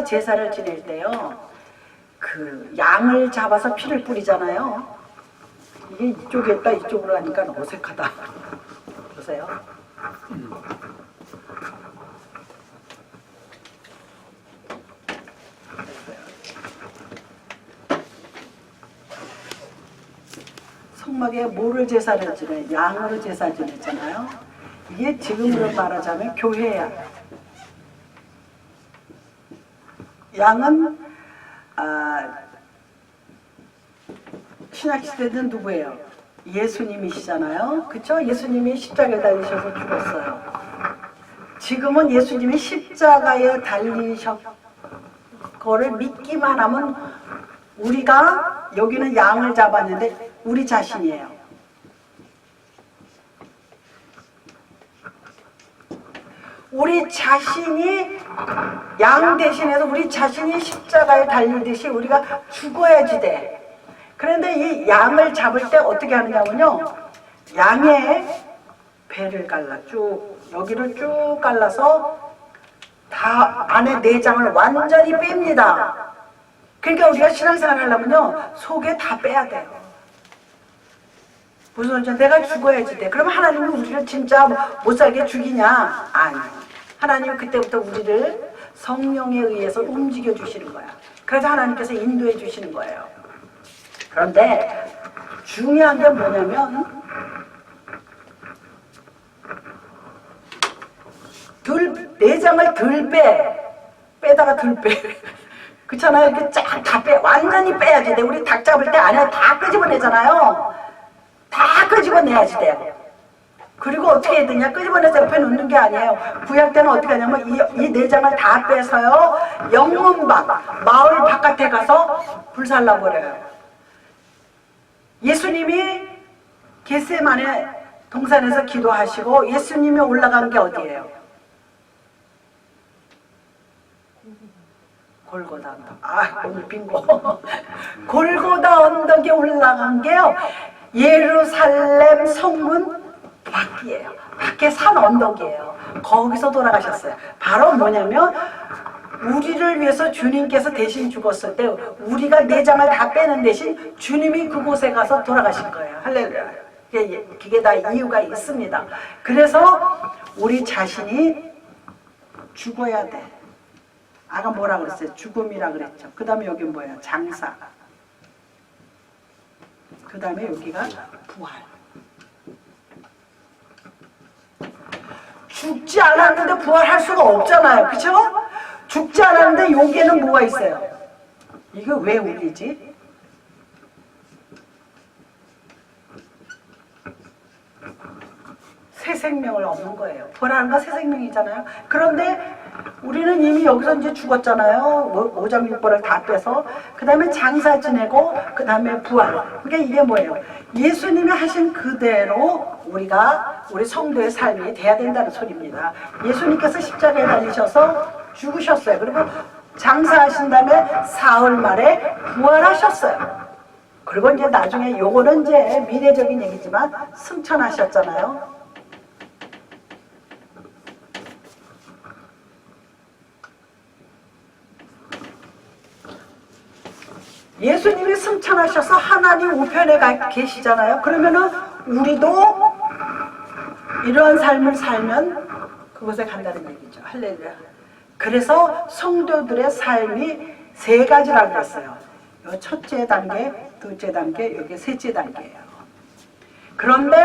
제사를 지낼 때요, 그 양을 잡아서 피를 뿌리잖아요. 이게 이쪽에 있다 이쪽으로 가니까 어색하다. 보세요. 성막에 뭐를 제사를 지내? 양으로 제사 지냈잖아요. 이게 지금으로 말하자면 교회야. 양은 신약시대는 누구예요? 예수님이시잖아요. 그쵸? 예수님이 십자가에 달리셔서 죽었어요. 지금은 예수님이 십자가에 달리셨 거를 믿기만 하면 우리가 여기는 양을 잡았는데 우리 자신이에요. 우리 자신이 양 대신해서 우리 자신이 십자가에 달리듯이 우리가 죽어야지 돼. 그런데 이 양을 잡을 때 어떻게 하느냐면요, 양의 배를 갈라 쭉 여기를 쭉 갈라서 다 안에 내장을 완전히 뺍니다. 그러니까 우리가 신앙생활 하려면요 속에 다 빼야 돼요. 무슨 말이죠? 내가 죽어야지 돼. 그럼 하나님은 우리를 진짜 못 살게 죽이냐? 아니요. 하나님은 그때부터 우리를 성령에 의해서 움직여 주시는 거야. 그래서 하나님께서 인도해 주시는 거예요. 그런데 중요한 게 뭐냐면 내장을 덜 빼다가 덜 빼. 그렇잖아요. 이렇게 쫙 다 빼. 완전히 빼야지 돼. 우리 닭 잡을 때 안에 다 끄집어내잖아요. 다 끄집어내야지 돼요. 그리고 어떻게 해야 되냐? 끄집어내서 옆에 놓는 게 아니에요. 구약 때는 어떻게 하냐면 이 내장을 다 빼서요, 영문밖, 마을 바깥에 가서 불살라버려요. 예수님이 겟세마네 동산에서 기도하시고 예수님이 올라간 게 어디예요? 골고다 언덕. 오늘 빙고. 골고다 언덕에 올라간 게요, 예루살렘 성문 밖이에요. 밖에 산 언덕이에요. 거기서 돌아가셨어요. 바로 뭐냐면 우리를 위해서 주님께서 대신 죽었을 때 우리가 내장을 다 빼는 대신 주님이 그곳에 가서 돌아가신 거예요. 할렐루야. 그게 다 이유가 있습니다. 그래서 우리 자신이 죽어야 돼. 아까 뭐라 그랬어요? 죽음이라 그랬죠. 그 다음에 여기 뭐예요? 장사. 그 다음에 여기가 부활. 죽지 않았는데 부활할 수가 없잖아요. 그쵸? 죽지 않았는데 여기에는 뭐가 있어요? 이게 왜 울리지? 새 생명을 얻는 거예요. 부활하는 건 새 생명이잖아요. 그런데 우리는 이미 여기서 이제 죽었잖아요. 오장육부를 다 빼서. 그 다음에 장사 지내고, 그 다음에 부활. 그러니까 이게 뭐예요? 예수님이 하신 그대로 우리 성도의 삶이 돼야 된다는 소리입니다. 예수님께서 십자가에 달리셔서 죽으셨어요. 그리고 장사하신 다음에 사흘 만에 부활하셨어요. 그리고 이제 나중에 요거는 이제 미래적인 얘기지만 승천하셨잖아요. 예수님이 승천하셔서 하나님 우편에 계시잖아요. 그러면은 우리도 이러한 삶을 살면 그곳에 간다는 얘기죠. 할렐루야. 그래서 성도들의 삶이 세 가지라고 그랬어요. 요 첫째 단계, 둘째 단계, 여기 셋째 단계예요. 그런데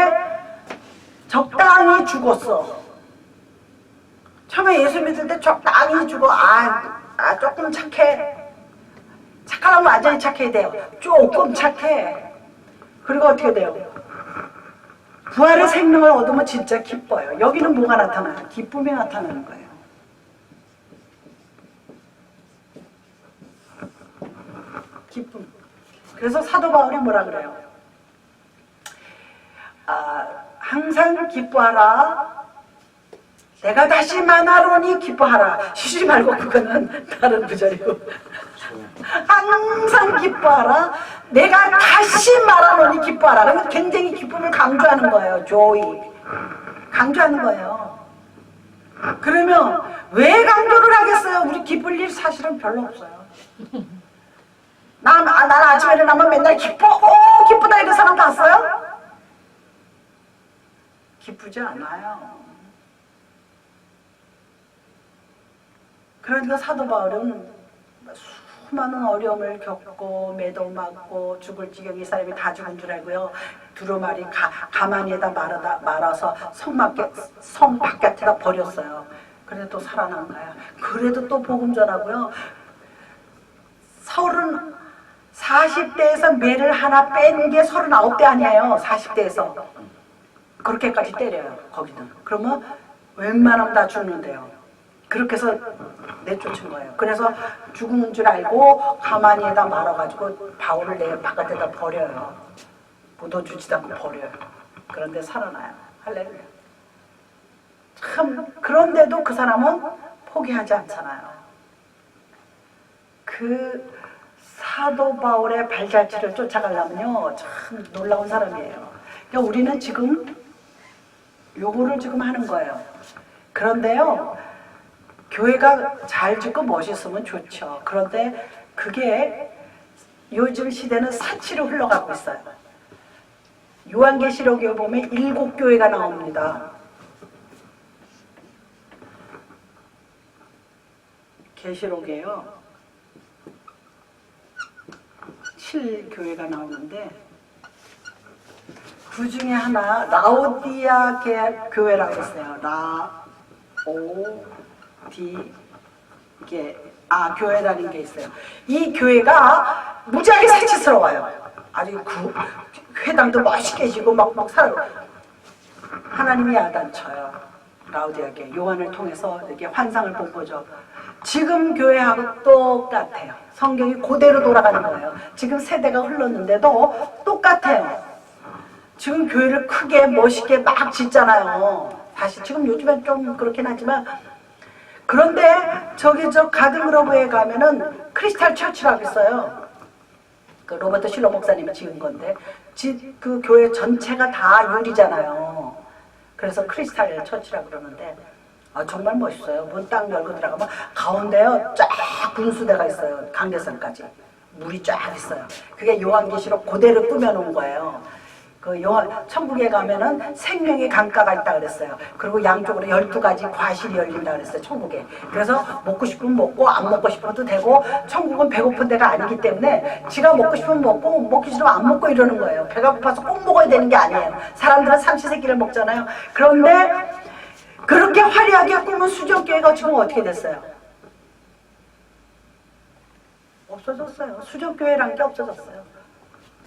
적당히 죽었어. 처음에 예수 믿을 때 적당히 죽어. 조금 착해. 착하려면 완전히 착해야 돼요. 조금 착해. 그리고 어떻게 돼요? 부활의 생명을 얻으면 진짜 기뻐요. 여기는 뭐가 나타나요? 기쁨이 나타나는 거예요. 기쁨. 그래서 사도 바울이 뭐라 그래요? 항상 기뻐하라. 내가 다시 만나노니 기뻐하라. 쉬지 말고, 그거는 다른 구절이고. 항상 기뻐하라. 내가 다시 말하노니 기뻐하라. 그러면 굉장히 기쁨을 강조하는 거예요. 조이. 강조하는 거예요. 그러면 왜 강조를 하겠어요? 우리 기쁠 일 사실은 별로 없어요. 난 아침에 일어나면 맨날 기뻐. 기쁘다 이런 사람 봤어요? 기쁘지 않아요. 그러니까 사도 바울은 수많은 어려움을 겪고 매도 맞고 죽을 지경 이 사람이 다 죽은 줄 알고요. 두루마리 가만히에다 말아서 성 바깥에다 버렸어요. 그래도 또 살아난 거야. 그래도 또 복음 전하고요. 40대에서 매를 하나 뺀 게 39대 아니에요. 40대에서. 그렇게까지 때려요. 거기는. 그러면 웬만하면 다 죽는데요. 그렇게 해서 내쫓은 거예요. 그래서 죽은 줄 알고 가만히에다 말아가지고 바울을 내 바깥에다 버려요. 묻어주지도 않고 버려요. 그런데 살아나요. 할렐루야. 참 그런데도 그 사람은 포기하지 않잖아요. 그 사도 바울의 발자취를 쫓아가려면요 참 놀라운 사람이에요. 그러니까 우리는 지금 요거를 지금 하는 거예요. 그런데요 교회가 잘 짓고 멋있으면 좋죠. 그런데 그게 요즘 시대는 사치로 흘러가고 있어요. 요한계시록에 보면 7교회가 나옵니다. 계시록에요 7교회가 나오는데 그 중에 하나 라오디아 교회라고 있어요. 교회라는 게 있어요. 이 교회가 무지하게 사치스러워요. 아주 그 회당도 멋있게 지고 막 살아요. 하나님이 야단쳐요. 라오디아 교회 요한을 통해서 이렇게 환상을 본 거죠. 지금 교회하고 똑같아요. 성경이 그대로 돌아가는 거예요. 지금 세대가 흘렀는데도 똑같아요. 지금 교회를 크게 멋있게 막 짓잖아요. 사실 지금 요즘엔 좀 그렇긴 하지만 그런데 저 가든그로브에 가면은 크리스탈 처치라고 있어요. 그 로버트 실러 목사님이 지은 건데 그 교회 전체가 다 유리잖아요. 그래서 크리스탈 처치라고 그러는데 정말 멋있어요. 문 딱 열고 들어가면 가운데요 쫙 분수대가 있어요. 강대상까지 물이 쫙 있어요. 그게 요한계시록 그대로 꾸며놓은 거예요. 천국에 가면은 생명의 강가가 있다 그랬어요. 그리고 양쪽으로 12가지 과실이 열린다 그랬어요. 천국에. 그래서 먹고 싶으면 먹고 안 먹고 싶어도 되고 천국은 배고픈 데가 아니기 때문에 지가 먹고 싶으면 먹고 먹기 싫으면 안 먹고 이러는 거예요. 배가 고파서 꼭 먹어야 되는 게 아니에요. 사람들은 삼시세끼를 먹잖아요. 그런데 그렇게 화려하게 꾸민 수정교회가 지금 어떻게 됐어요? 없어졌어요. 수정교회란 게 없어졌어요.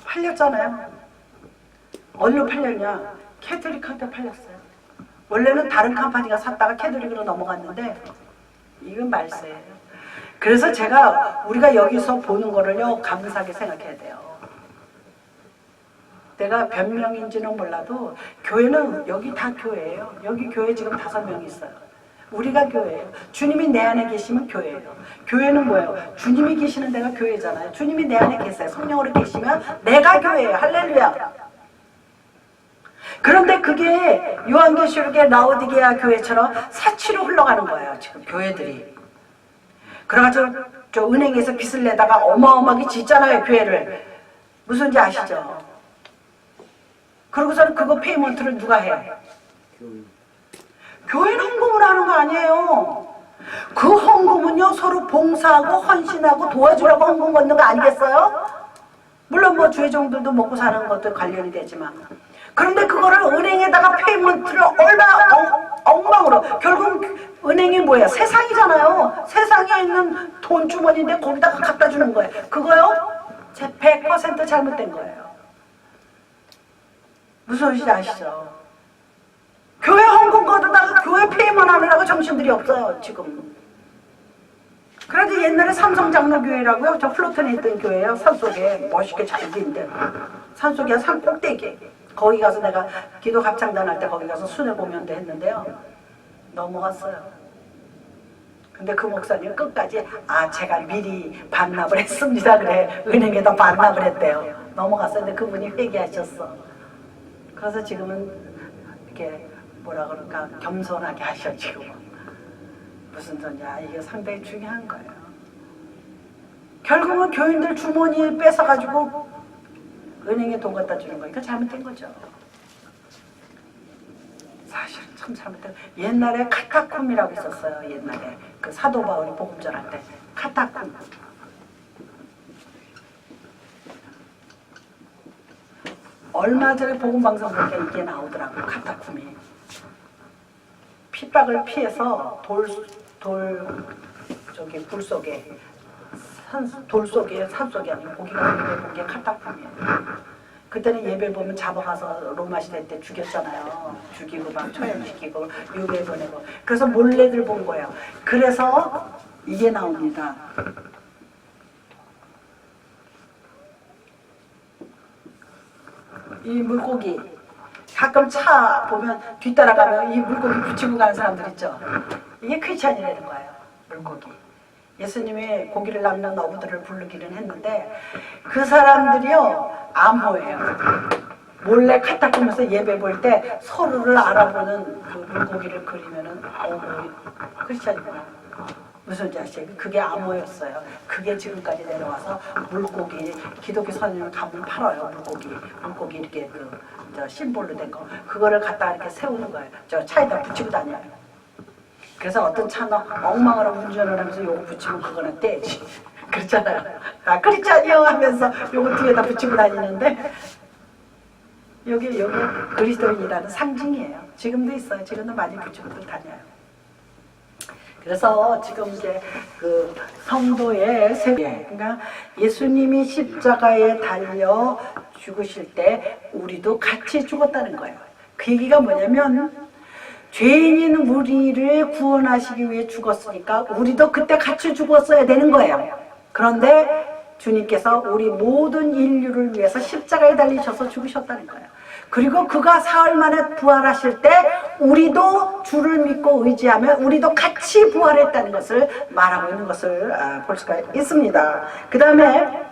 팔렸잖아요. 어디로 팔렸냐? 캐톨릭한테 팔렸어요. 원래는 다른 컴퍼니가 샀다가 캐톨릭으로 넘어갔는데 이건 말세예요. 그래서 우리가 여기서 보는 거를요 감사하게 생각해야 돼요. 내가 변명인지는 몰라도 교회는 여기 다 교회예요. 여기 교회 지금 5명 있어요. 우리가 교회예요. 주님이 내 안에 계시면 교회예요. 교회는 뭐예요? 주님이 계시는 데가 교회잖아요. 주님이 내 안에 계세요. 성령으로 계시면 내가 교회예요. 할렐루야. 그런데 그게 요한계시록의 라오디게아 교회처럼 사치로 흘러가는 거예요. 지금 교회들이. 그래가지고 저 은행에서 빚을 내다가 어마어마하게 짓잖아요. 교회를. 무슨지 아시죠? 그러고서는 그거 페이먼트를 누가 해? 교회는 헌금을 하는 거 아니에요. 그 헌금은요 서로 봉사하고 헌신하고 도와주라고 헌금 걷는 거 아니겠어요? 물론 뭐 주회종들도 먹고 사는 것도 관련이 되지만 그런데 그거를 은행에다가 페이먼트를 얼마 엉망으로 결국 은행이 뭐야? 세상이잖아요. 세상에 있는 돈 주머니인데 거기다가 갖다 주는 거예요. 그거요? 100% 잘못된 거예요. 무슨 소리인지 아시죠? 교회 헌금 걷다가 교회 페이먼 하느라고 정신들이 없어요 지금. 그래도 옛날에 삼성장로교회라고요. 저 플로턴에 있던 교회예요. 산속에 멋있게 잘 있는데 산속에 산 꼭대기 거기 가서 내가 기도 합창단 할 때 거기 가서 순회보면도 했는데요. 넘어갔어요. 근데 그 목사님 끝까지 제가 미리 반납을 했습니다. 그래 은행에다 반납을 했대요. 넘어갔어요. 근데 그분이 회개하셨어. 그래서 지금은 이렇게 뭐라 그럴까 겸손하게 하셔 지금은. 무슨 소리야? 이게 상당히 중요한 거예요. 결국은 교인들 주머니에 뺏어가지고 은행에 돈 갖다 주는 거니까 잘못된 거죠. 사실은 참 잘못된. 옛날에 카타쿰이라고 있었어요. 옛날에 그 사도 바울이 복음 전할 때 카타쿰. 얼마 전에 복음 방송 보니까 이게 나오더라고. 카타쿰이 핍박을 피해서 불 속에 돌 속에 산 속에 아니고 고기가 예배 본 게 카타쿰이에요. 그때는 예배 보면 잡아가서 로마 시대 때 죽였잖아요. 죽이고 막 처형시키고 유배 보내고. 그래서 몰래들 본 거예요. 그래서 이게 나옵니다. 이 물고기 가끔 차 보면 뒤따라가면 이 물고기 붙이고 가는 사람들 있죠. 이게 크리스찬이라는 거예요. 물고기. 예수님이 고기를 남는 어부들을 부르기는 했는데 그 사람들이요 암호예요. 몰래 카타쿰에서 예배 볼 때 서로를 알아보는 그 물고기를 그리면은 크리스찬이구나. 무슨 자식? 그게 암호였어요. 그게 지금까지 내려와서 물고기 기독교 선생님을 가면 팔아요. 물고기 이렇게 저 심볼로 된 거 그거를 갖다 이렇게 세우는 거예요. 저 차에다 붙이고 다녀요. 그래서 어떤 차는 엉망으로 운전을 하면서 요거 붙이면 그거는 떼지. 그렇잖아요. 아 크리스찬이요 하면서 요거 뒤에다 붙이고 다니는데 여기 그리스도인이라는 상징이에요. 지금도 있어요. 지금도 많이 붙이고 다녀요. 그래서 지금 이제 그 성도의 세계, 그러니까 예수님이 십자가에 달려 죽으실 때 우리도 같이 죽었다는 거예요. 그 얘기가 뭐냐면 죄인인 우리를 구원하시기 위해 죽었으니까 우리도 그때 같이 죽었어야 되는 거예요. 그런데 주님께서 우리 모든 인류를 위해서 십자가에 달리셔서 죽으셨다는 거예요. 그리고 그가 사흘 만에 부활하실 때 우리도 주를 믿고 의지하면 우리도 같이 부활했다는 것을 말하고 있는 것을 볼 수가 있습니다. 그 다음에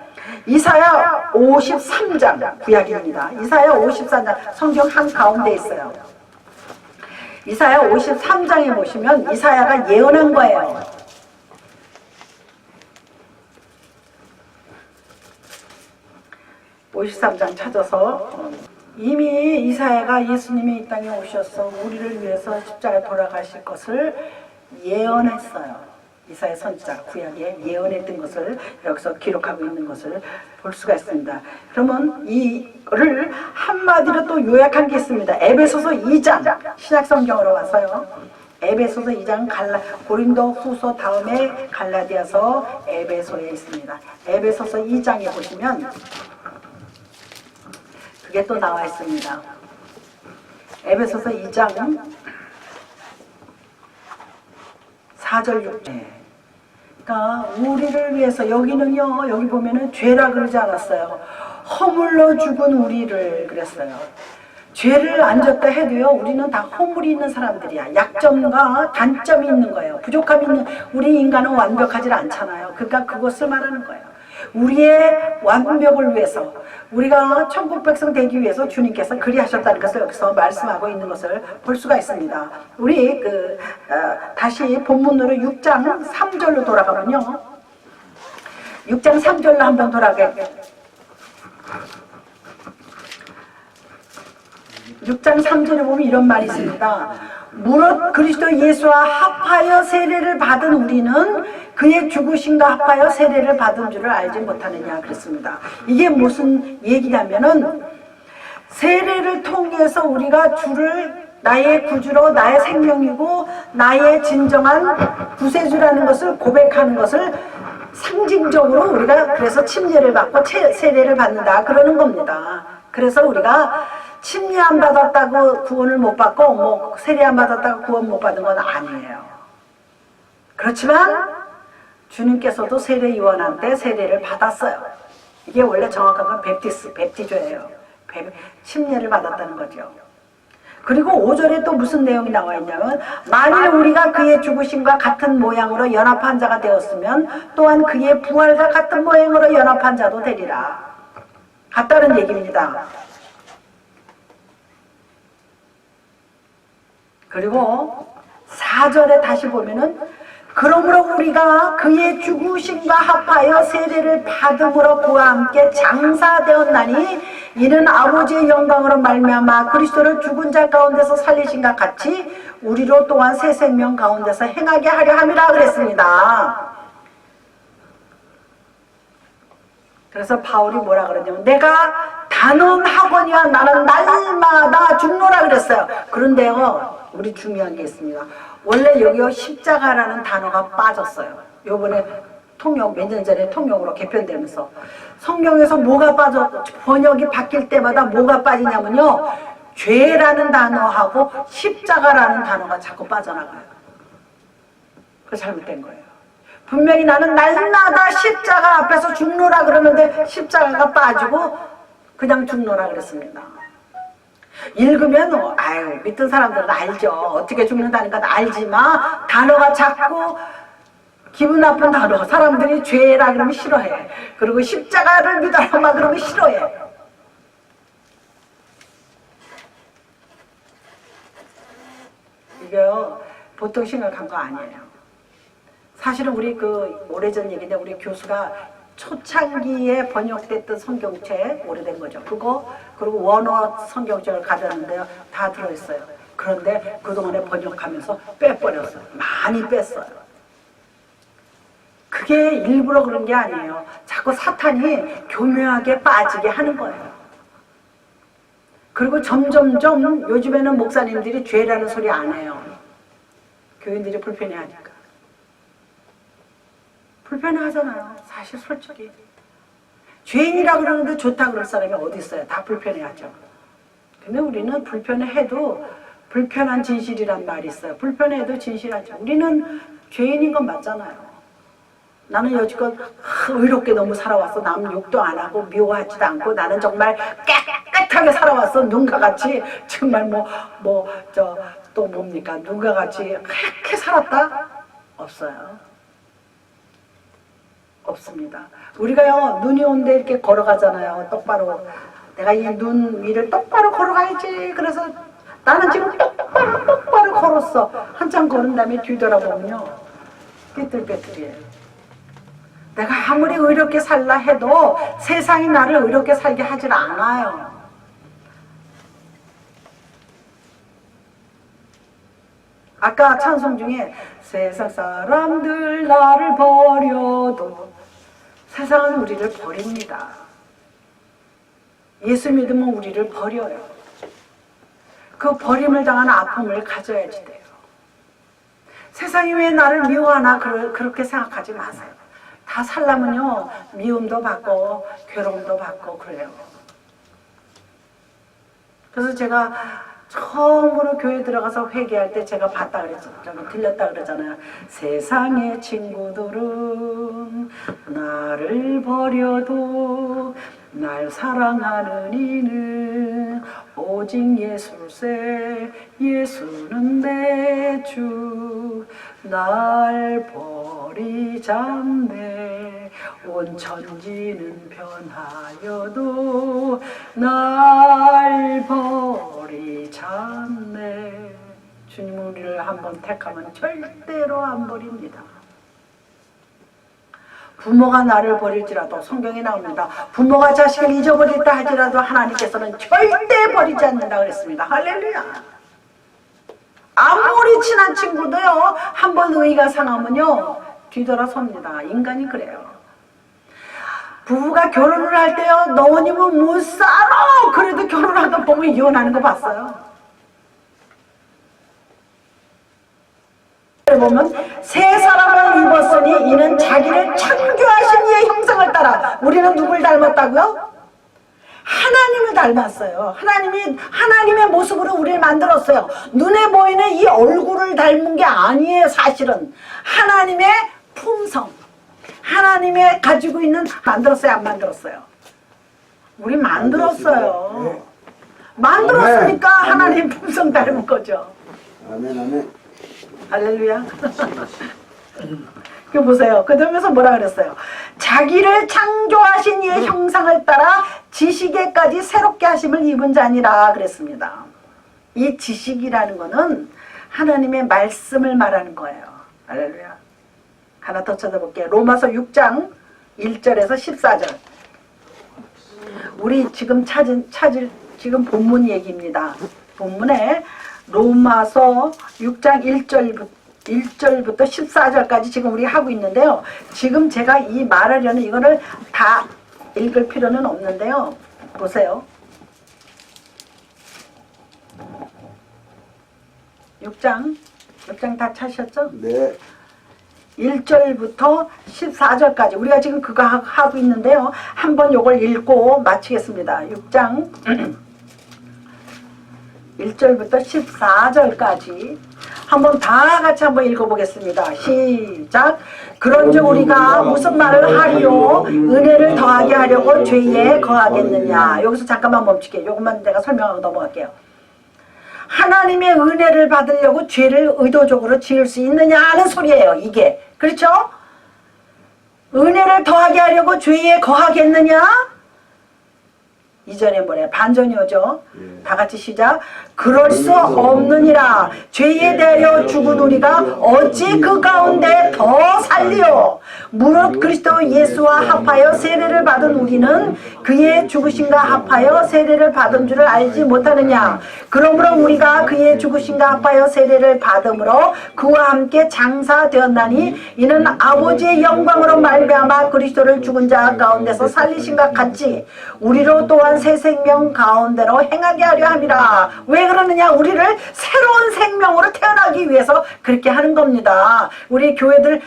이사야 53장 구약입니다. 이사야 53장 성경 한가운데 있어요. 이사야 53장에 보시면 이사야가 예언한 거예요. (53장) 찾아서 이미 이사야가 예수님이 이 땅에 오셔서 우리를 위해서 십자가에 돌아가실 것을 예언했어요. 이사야 선지자 구약에 예언했던 것을 여기서 기록하고 있는 것을 볼 수가 있습니다. 그러면 이를 한마디로 또 요약한 게 있습니다. 에베소서 2장 신약성경으로 와서요. 에베소서 2장 고린도 후서 다음에 갈라디아서 에베소에 있습니다. 에베소서 2장에 보시면 그게 또 나와 있습니다. 에베소서 2장 4절 6절. 그러니까 우리를 위해서 여기는요. 여기 보면은 죄라 그러지 않았어요. 허물로 죽은 우리를 그랬어요. 죄를 안 졌다 해도요. 우리는 다 허물이 있는 사람들이야. 약점과 단점이 있는 거예요. 부족함이 있는 우리 인간은 완벽하지 않잖아요. 그러니까 그것을 말하는 거예요. 우리의 완벽을 위해서 우리가 천국 백성 되기 위해서 주님께서 그리하셨다는 것을 여기서 말씀하고 있는 것을 볼 수가 있습니다. 우리 다시 본문으로 6장 3절로 돌아가면요. 6장 3절로 한번 돌아가게. 6장 3절에 보면 이런 말이 있습니다. 무릇 그리스도 예수와 합하여 세례를 받은 우리는 그의 죽으심과 합하여 세례를 받은 줄을 알지 못하느냐 그랬습니다. 이게 무슨 얘기냐면은 세례를 통해서 우리가 주를 나의 구주로 나의 생명이고 나의 진정한 구세주라는 것을 고백하는 것을 상징적으로 우리가 그래서 침례를 받고 세례를 받는다 그러는 겁니다. 그래서 우리가 침례 안 받았다고 구원을 못 받고 뭐 세례 안 받았다고 구원 못 받은 건 아니에요. 그렇지만 주님께서도 세례 요한한테 세례를 받았어요. 이게 원래 정확한 건 베프티조예요. 침례를 받았다는 거죠. 그리고 5절에 또 무슨 내용이 나와 있냐면 만일 우리가 그의 죽으심과 같은 모양으로 연합한 자가 되었으면 또한 그의 부활과 같은 모양으로 연합한 자도 되리라. 같다는 얘기입니다. 그리고 4절에 다시 보면은 그러므로 우리가 그의 죽으심과 합하여 세례를 받음으로 그와 함께 장사되었나니 이는 아버지의 영광으로 말미암아 그리스도를 죽은 자 가운데서 살리신과 같이 우리로 또한 새 생명 가운데서 행하게 하려 함이라 그랬습니다. 그래서 바울이 뭐라 그러냐면 내가 단언하거니와 나는 날마다 죽노라 그랬어요. 그런데요, 우리 중요한 게 있습니다. 원래 여기요 십자가라는 단어가 빠졌어요. 요번에 통역 몇 년 전에 통역으로 개편되면서 성경에서 뭐가 빠져, 번역이 바뀔 때마다 뭐가 빠지냐면요, 죄라는 단어하고 십자가라는 단어가 자꾸 빠져나가요. 그거 잘못된 거예요. 분명히 나는 날마다 십자가 앞에서 죽노라 그러는데 십자가가 빠지고 그냥 죽노라 그랬습니다. 읽으면 아유 믿던 사람들은 알죠. 어떻게 죽는다는 건 알지만 단어가 자꾸 기분 나쁜 단어. 사람들이 죄라 그러면 싫어해. 그리고 십자가를 믿어라 막 그러면 싫어해. 이게요 보통 심각한 거 아니에요. 사실은 우리 그 오래전 얘기인데 우리 교수가 초창기에 번역됐던 성경책, 오래된 거죠. 그거 그리고 원어 성경책을 가져왔는데요. 다 들어있어요. 그런데 그동안에 번역하면서 빼버렸어요. 많이 뺐어요. 그게 일부러 그런 게 아니에요. 자꾸 사탄이 교묘하게 빠지게 하는 거예요. 그리고 점점점 요즘에는 목사님들이 죄라는 소리 안 해요. 교인들이 불편해하니까. 불편해하잖아요. 사실 솔직히. 죄인이라고 그러는데 좋다고 그럴 사람이 어디 있어요. 다 불편해하죠. 근데 우리는 불편해도 불편한 진실이란 말이 있어요. 불편해도 진실하죠. 우리는 죄인인 건 맞잖아요. 나는 여지껏 의롭게 너무 살아왔어. 남 욕도 안 하고 미워하지도 않고 나는 정말 깨끗하게 살아왔어. 눈과 같이 정말 또 뭡니까? 눈과 같이 그렇게 살았다? 없어요. 없습니다. 우리가요 눈이 온데 이렇게 걸어가잖아요. 똑바로 내가 이 눈 위를 똑바로 걸어가야지. 그래서 나는 지금 똑바로 걸었어. 한참 걸은 다음에 뒤돌아보면요 삐뚤빼뚤이에요. 내가 아무리 의롭게 살라 해도 세상이 나를 의롭게 살게 하질 않아요. 아까 찬송 중에 세상 사람들 나를 버려도 세상은 우리를 버립니다. 예수 믿으면 우리를 버려요. 그 버림을 당한 아픔을 가져야지 돼요. 세상이 왜 나를 미워하나 그렇게 생각하지 마세요. 다 살려면요 미움도 받고 괴로움도 받고 그래요. 그래서 제가 처음으로 교회 들어가서 회개할 때 제가 봤다 그랬잖아요. 들렸다 그러잖아요. 세상의 친구들은 나를 버려도 날 사랑하는 이는 오직 예수세. 예수는 내 주 날 버리잖네. 온 천지는 변하여도 날 버리잖네. 주님 우리를 한번 택하면 절대로 안 버립니다. 부모가 나를 버릴지라도 성경에 나옵니다. 부모가 자식을 잊어버릴다 하지라도 하나님께서는 절대 버리지 않는다 그랬습니다. 할렐루야. 아무리 친한 친구도요 한번 의의가 상하면요 뒤돌아섭니다. 인간이 그래요. 부부가 결혼을 할 때요 너님은 못 살아 그래도 결혼하다 보면 이혼하는 거 봤어요. 보면 새 사람을 입었으니 이는 자기를 창조하신 이의 형상을 따라. 우리는 누굴 닮았다고요? 하나님을 닮았어요. 하나님의 모습으로 우리를 만들었어요. 눈에 보이는 이 얼굴을 닮은 게 아니에요. 사실은 하나님의 품성, 하나님의 가지고 있는. 만들었어요 안 만들었어요? 우리 만들었어요. 만들었으니까 하나님 품성 닮은 거죠. 아멘 아멘. 할렐루야. 그 보세요. 그러면서 뭐라 그랬어요? 자기를 창조하신 이의 형상을 따라 지식에까지 새롭게 하심을 입은 자니라 그랬습니다. 이 지식이라는 거는 하나님의 말씀을 말하는 거예요. 할렐루야. 하나 더 찾아볼게요. 로마서 6장 1절에서 14절. 우리 지금 찾을 지금 본문 얘기입니다. 본문에 로마서 6장 1절부터 14절까지 지금 우리 하고 있는데요. 지금 제가 이 말하려는 이거를 다 읽을 필요는 없는데요. 보세요. 6장 다 찾으셨죠? 네. 1절부터 14절까지 우리가 지금 그거 하고 있는데요. 한번 요걸 읽고 마치겠습니다. 6장 1절부터 14절까지 한번 다 같이 한번 읽어보겠습니다. 시작. 그런즉 우리가 무슨 말을 하리요? 은혜를 더하게 하려고 죄에 거하겠느냐. 여기서 잠깐만 멈출게요. 요것만 내가 설명하고 넘어갈게요. 하나님의 은혜를 받으려고 죄를 의도적으로 지을 수 있느냐 하는 소리예요. 이게. 그렇죠? 은혜를 더하게 하려고 죄에 거하겠느냐? 이전에 뭐래? 반전이오죠. 다 같이 시작. 그럴 수 없느니라. 죄에 대하여 죽은 우리가 어찌 그 가운데 더 살리요. 무릇 그리스도 예수와 합하여 세례를 받은 우리는 그의 죽으심과 합하여 세례를 받은 줄을 알지 못하느냐. 그러므로 우리가 그의 죽으심과 합하여 세례를 받음으로 그와 함께 장사되었나니 이는 아버지의 영광으로 말미암아 그리스도를 죽은 자 가운데서 살리심과 같이 우리로 또한 새 생명 가운데로 행하게 하려 함이라. 왜 그러느냐? 우리를 새로운 생명으로 태어나기 위해서 그렇게 하는 겁니다. 우리 교회들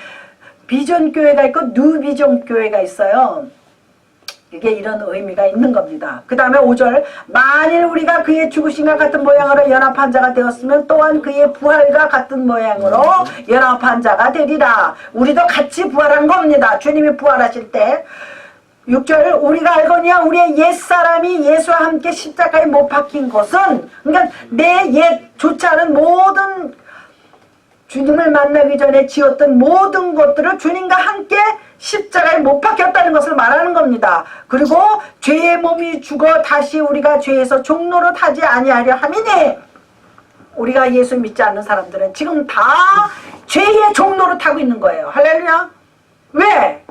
비전 교회가 있고 뉴비전 교회가 있어요. 이게 이런 의미가 있는 겁니다. 그 다음에 5절. 만일 우리가 그의 죽으심과 같은 모양으로 연합한 자가 되었으면 또한 그의 부활과 같은 모양으로 연합한 자가 되리라. 우리도 같이 부활한 겁니다. 주님이 부활하실 때. 6절. 우리가 알거니와 우리의 옛사람이 예수와 함께 십자가에 못 박힌 것은, 그러니까 내 옛 좋지 않은 모든 주님을 만나기 전에 지었던 모든 것들을 주님과 함께 십자가에 못 박혔다는 것을 말하는 겁니다. 그리고 죄의 몸이 죽어 다시 우리가 죄에서 종노릇 하지 아니하려 함이니, 우리가 예수 믿지 않는 사람들은 지금 다 죄의 종노릇 하고 있는 거예요. 할렐루야. 왜?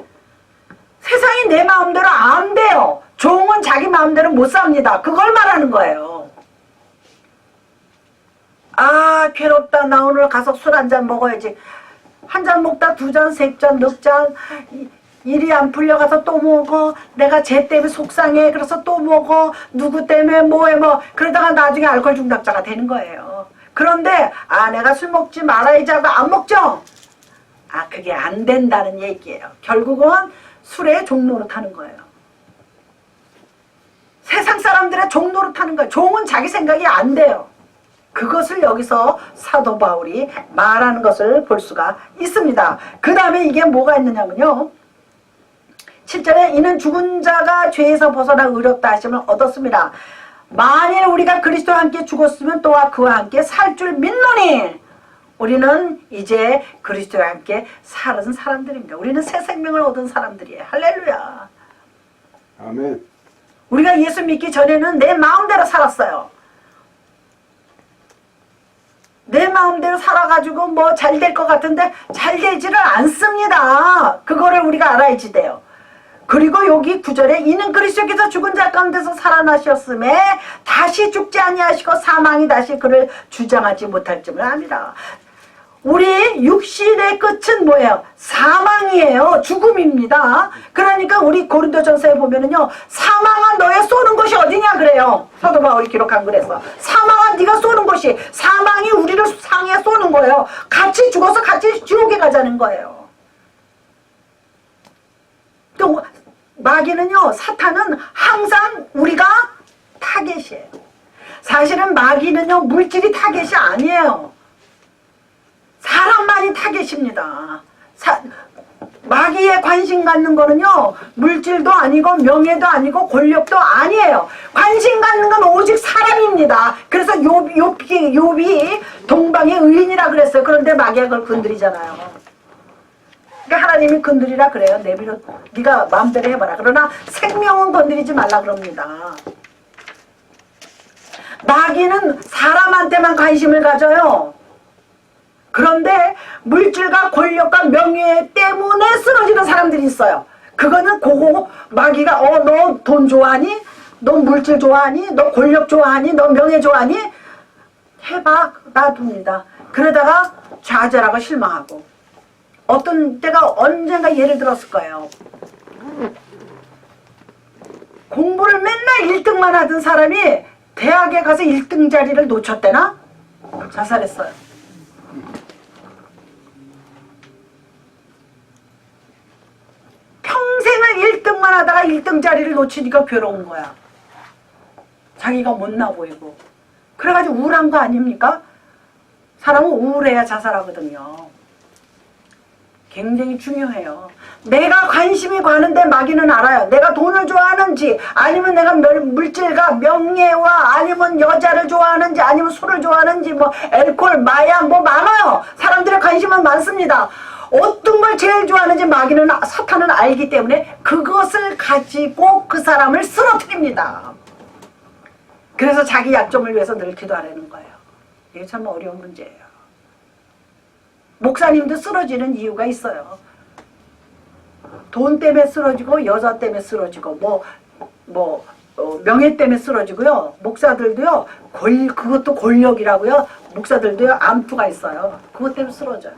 세상이 내 마음대로 안 돼요. 종은 자기 마음대로 못 삽니다. 그걸 말하는 거예요. 아, 괴롭다. 나 오늘 가서 술 한 잔 먹어야지. 한 잔 먹다 2잔, 3잔, 4잔. 일이 안 풀려가서 또 먹어. 내가 쟤 때문에 속상해. 그래서 또 먹어. 누구 때문에 뭐해 뭐. 그러다가 나중에 알코올 중독자가 되는 거예요. 그런데 아, 내가 술 먹지 말아야지 하고 안 먹죠? 아, 그게 안 된다는 얘기예요. 결국은 술에 종노릇 하는 거예요. 세상 사람들의 종노릇 하는 거예요. 종은 자기 생각이 안 돼요. 그것을 여기서 사도 바울이 말하는 것을 볼 수가 있습니다. 그 다음에 이게 뭐가 있느냐면요. 7절에 이는 죽은 자가 죄에서 벗어나 의롭다 하심을 얻었습니다. 만일 우리가 그리스도와 함께 죽었으면 또한 그와 함께 살 줄 믿노니 우리는 이제 그리스도와 함께 살은 사람들입니다. 우리는 새 생명을 얻은 사람들이에요. 할렐루야. 아멘. 우리가 예수 믿기 전에는 내 마음대로 살았어요. 내 마음대로 살아가지고 뭐 잘 될 것 같은데 잘 되지를 않습니다. 그거를 우리가 알아야지 돼요. 그리고 여기 9절에 이는 그리스도께서 죽은 자 가운데서 살아나셨음에 다시 죽지 아니하시고 사망이 다시 그를 주장하지 못할 줄을 압니다. 우리 육신의 끝은 뭐예요? 사망이에요. 죽음입니다. 그러니까 우리 고린도전서에 보면은요, 사망아 너의 쏘는 곳이 어디냐 그래요. 사도 바울이 기록한 그래서 사망아 네가 쏘는 곳이, 사망이 우리를 상에 쏘는 거예요. 같이 죽어서 같이 지옥에 가자는 거예요. 또 마귀는요, 사탄은 항상 우리가 타겟이에요. 사실은 마귀는요, 물질이 타겟이 아니에요. 사람만이 타겟입니다. 마귀에 관심 갖는 거는요, 물질도 아니고 명예도 아니고 권력도 아니에요. 관심 갖는 건 오직 사람입니다. 그래서 욥이 동방의 의인이라 그랬어요. 그런데 마귀가 그걸 건드리잖아요. 그러니까 하나님이 건드리라 그래요. 내비로 네가 마음대로 해봐라. 그러나 생명은 건드리지 말라 그럽니다. 마귀는 사람한테만 관심을 가져요. 그런데 물질과 권력과 명예 때문에 쓰러지는 사람들이 있어요. 그거는 그거 마귀가 너 돈 좋아하니? 너 물질 좋아하니? 너 권력 좋아하니? 너 명예 좋아하니? 해봐 놔둡니다. 그러다가 좌절하고 실망하고 어떤 때가 언젠가 예를 들었을 거예요. 공부를 맨날 1등만 하던 사람이 대학에 가서 1등 자리를 놓쳤대나? 자살했어요. 평생을 1등만 하다가 1등 자리를 놓치니까 괴로운 거야. 자기가 못나 보이고. 그래가지고 우울한 거 아닙니까? 사람은 우울해야 자살하거든요. 굉장히 중요해요. 내가 관심이 가는데 마귀는 알아요. 내가 돈을 좋아하는지 아니면 내가 물질과 명예와 아니면 여자를 좋아하는지 아니면 술을 좋아하는지 뭐 알코올, 마약 뭐 많아요. 사람들의 관심은 많습니다. 어떤 걸 제일 좋아하는지 마귀는 사탄은 알기 때문에 그것을 가지고 그 사람을 쓰러뜨립니다. 그래서 자기 약점을 위해서 늘 기도하라는 거예요. 이게 참 어려운 문제예요. 목사님도 쓰러지는 이유가 있어요. 돈 때문에 쓰러지고 여자 때문에 쓰러지고 명예 때문에 쓰러지고요. 목사들도요. 그것도 권력이라고요. 목사들도요. 암투가 있어요. 그것 때문에 쓰러져요.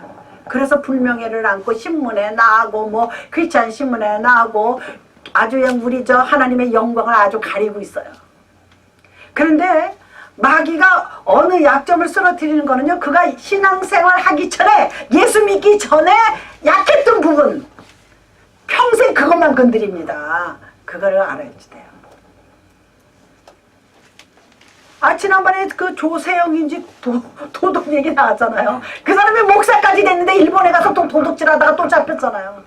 그래서 불명예를 안고 신문에 나가고 뭐 크리스찬 신문에 나가고 아주 우리 저 하나님의 영광을 아주 가리고 있어요. 그런데 마귀가 어느 약점을 쓰러뜨리는 거는요. 그가 신앙생활 하기 전에 예수 믿기 전에 약했던 부분 평생 그것만 건드립니다. 그거를 알아야지 돼요. 지난번에 그 조세영인지 도둑 얘기 나왔잖아요. 그 사람이 목사까지 됐는데 일본에 가서 또 도둑질하다가 또 잡혔잖아요.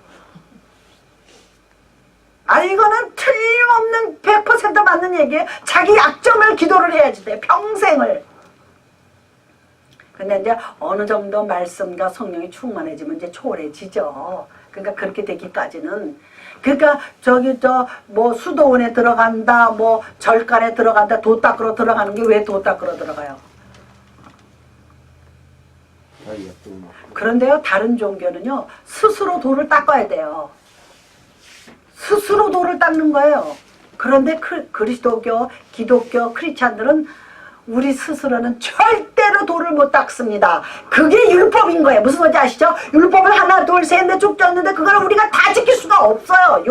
이거는 틀림없는 100% 맞는 얘기예요. 자기 약점을 기도를 해야지 돼. 평생을. 근데 이제 어느 정도 말씀과 성령이 충만해지면 이제 초월해지죠. 그러니까 그렇게 되기까지는. 그러니까 뭐 수도원에 들어간다, 뭐 절간에 들어간다, 도 닦으러 들어가는 게 왜 도 닦으러 들어가요? 그런데요, 다른 종교는요, 스스로 도를 닦아야 돼요. 스스로 도를 닦는 거예요. 그런데 그리스도교, 기독교, 크리스찬들은 우리 스스로는 절대로 도를 못 닦습니다. 그게 율법인 거예요. 무슨 말인지 아시죠? 율법을 하나, 둘, 셋, 넷 쭉 줬는데 그걸 우리가 다 지킬 수가 없어요.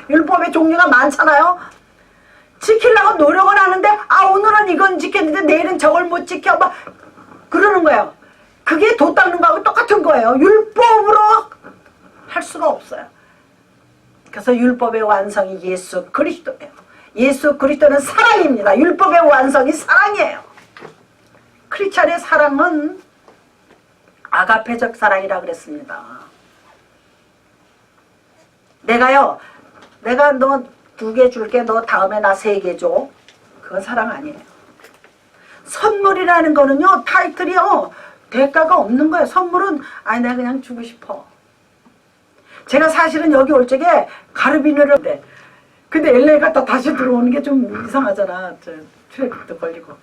율법의 종류가 많잖아요. 지키려고 노력을 하는데 오늘은 이건 지켰는데 내일은 저걸 못 지켜 막 그러는 거예요. 그게 도 닦는 거하고 똑같은 거예요. 율법으로 할 수가 없어요. 그래서 율법의 완성이 예수 그리스도예요. 예수 그리스도는 사랑입니다. 율법의 완성이 사랑이에요. 크리스찬의 사랑은 아가페적 사랑이라 그랬습니다. 내가 너 2개 줄게. 너 다음에 나 3개 줘. 그건 사랑 아니에요. 선물이라는 거는요. 타이틀이요. 대가가 없는 거예요. 선물은 내가 그냥 주고 싶어. 제가 사실은 여기 올 적에 가르비누를 근데 LA 갔다 다시 들어오는 게 좀 이상하잖아. 트래픽도 걸리고.